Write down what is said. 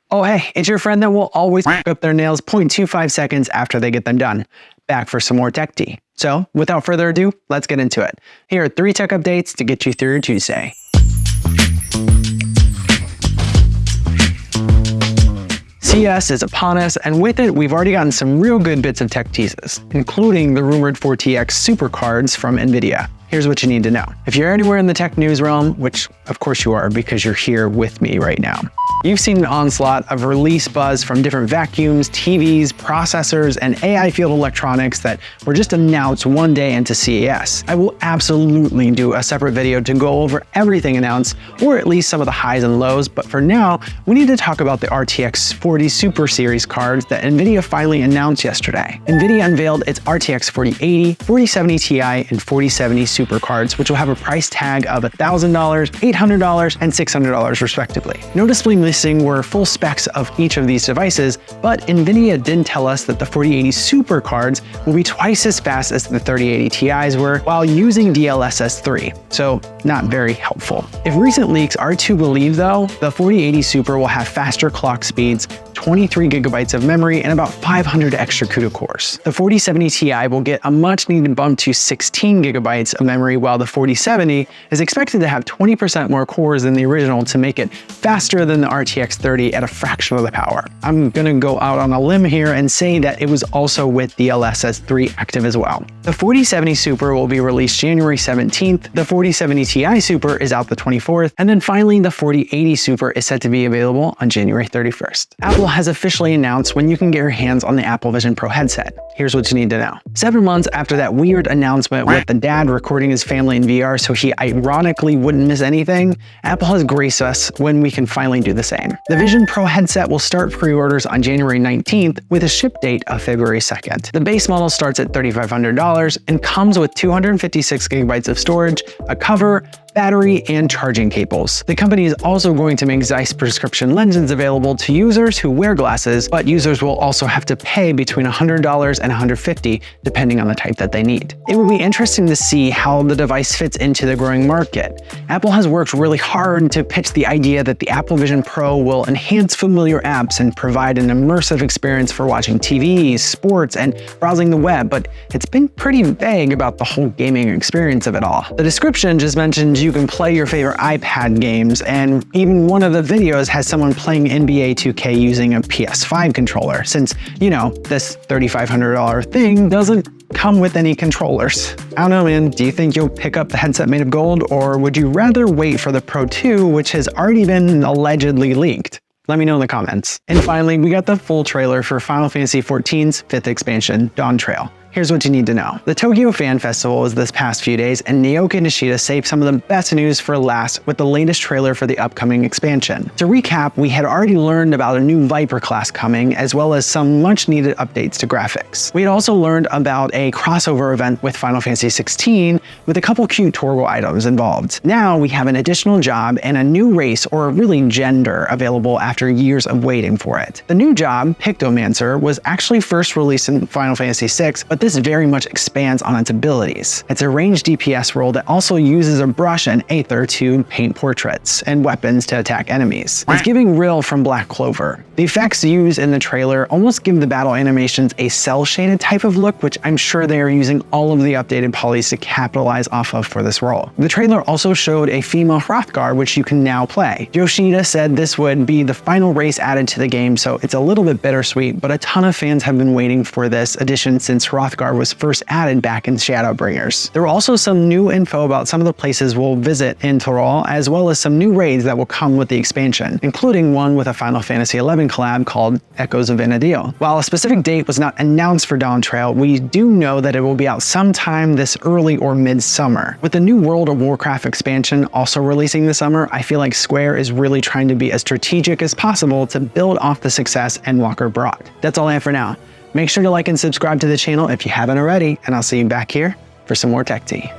Oh hey, it's your friend that will always pick up their nails 0.25 seconds after they get them done. Back for some more tech tea. So, without further ado, let's get into it. Here are 3 tech updates to get you through your Tuesday. CES is upon us, and with it, we've already gotten some real good bits of tech teases, including the rumored 40X super cards from Nvidia. Here's what you need to know. If you're anywhere in the tech news realm, which of course you are because you're here with me right now, you've seen an onslaught of release buzz from different vacuums, TVs, processors, and AI field electronics that were just announced one day into CES. I will absolutely do a separate video to go over everything announced, or at least some of the highs and lows, but for now, we need to talk about the RTX 40 Super Series cards that Nvidia finally announced yesterday. Nvidia unveiled its RTX 4080, 4070 Ti, and 4070 Super cards, which will have a price tag of $1,000, $800, and $600 respectively. Noticeably missing were full specs of each of these devices, but Nvidia did tell us that the 4080 Super cards will be twice as fast as the 3080 Ti's were while using DLSS 3, so not very helpful. If recent leaks are to believe though, the 4080 Super will have faster clock speeds, 23 gigabytes of memory, and about 500 extra CUDA cores. The 4070 Ti will get a much needed bump to 16 gigabytes of memory, while the 4070 is expected to have 20% more cores than the original to make it faster than the RTX 30 at a fraction of the power. I'm gonna go out on a limb here and say that it was also with DLSS 3 active as well. The 4070 Super will be released January 17th, the 4070 Ti Super is out the 24th, and then finally the 4080 Super is set to be available on January 31st. Apple has officially announced when you can get your hands on the Apple Vision Pro headset. Here's what you need to know. 7 months after that weird announcement with the dad recording his family in VR so he ironically wouldn't miss anything, Apple has graced us when we can finally do the same. The Vision Pro headset will start pre-orders on January 19th with a ship date of February 2nd. The base model starts at $3,500 and comes with 256 gigabytes of storage, a cover, battery, and charging cables. The company is also going to make Zeiss prescription lenses available to users who wear glasses, but users will also have to pay between $100 and $150 depending on the type that they need. It will be interesting to see how the device fits into the growing market. Apple has worked really hard to pitch the idea that the Apple Vision Pro will enhance familiar apps and provide an immersive experience for watching TV, sports, and browsing the web, but it's been pretty vague about the whole gaming experience of it all. The description just mentions you can play your favorite iPad games, and even one of the videos has someone playing NBA 2K using a PS5 controller, since, you know, this $3,500 thing doesn't come with any controllers. I don't know, man, do you think you'll pick up the headset made of gold, or would you rather wait for the Pro 2, which has already been allegedly leaked? Let me know in the comments. And finally, we got the full trailer for Final Fantasy XIV's 5th expansion, Dawn Trail. Here's what you need to know. The Tokyo Fan Festival was this past few days, and Naoki Nishida saved some of the best news for last with the latest trailer for the upcoming expansion. To recap, we had already learned about a new Viper class coming, as well as some much needed updates to graphics. We had also learned about a crossover event with Final Fantasy XVI with a couple cute Torgo items involved. Now we have an additional job and a new race, or really gender, available after years of waiting for it. The new job, Pictomancer, was actually first released in Final Fantasy VI, but this very much expands on its abilities. It's a ranged DPS role that also uses a brush and Aether to paint portraits and weapons to attack enemies. It's giving Rill from Black Clover. The effects used in the trailer almost give the battle animations a cel-shaded type of look, which I'm sure they are using all of the updated polys to capitalize off of for this role. The trailer also showed a female Hrothgar, which you can now play. Yoshida said this would be the final race added to the game, so it's a little bit bittersweet, but a ton of fans have been waiting for this addition since Hrothgar was first added back in Shadowbringers. There were also some new info about some of the places we'll visit in Tyrol, as well as some new raids that will come with the expansion, including one with a Final Fantasy XI collab called Echoes of Vana'diel. While a specific date was not announced for Dawn Trail, we do know that it will be out sometime this early or mid-summer. With the new World of Warcraft expansion also releasing this summer, I feel like Square is really trying to be as strategic as possible to build off the success Endwalker brought. That's all I have for now. Make sure to like and subscribe to the channel if you haven't already, and I'll see you back here for some more tech tea.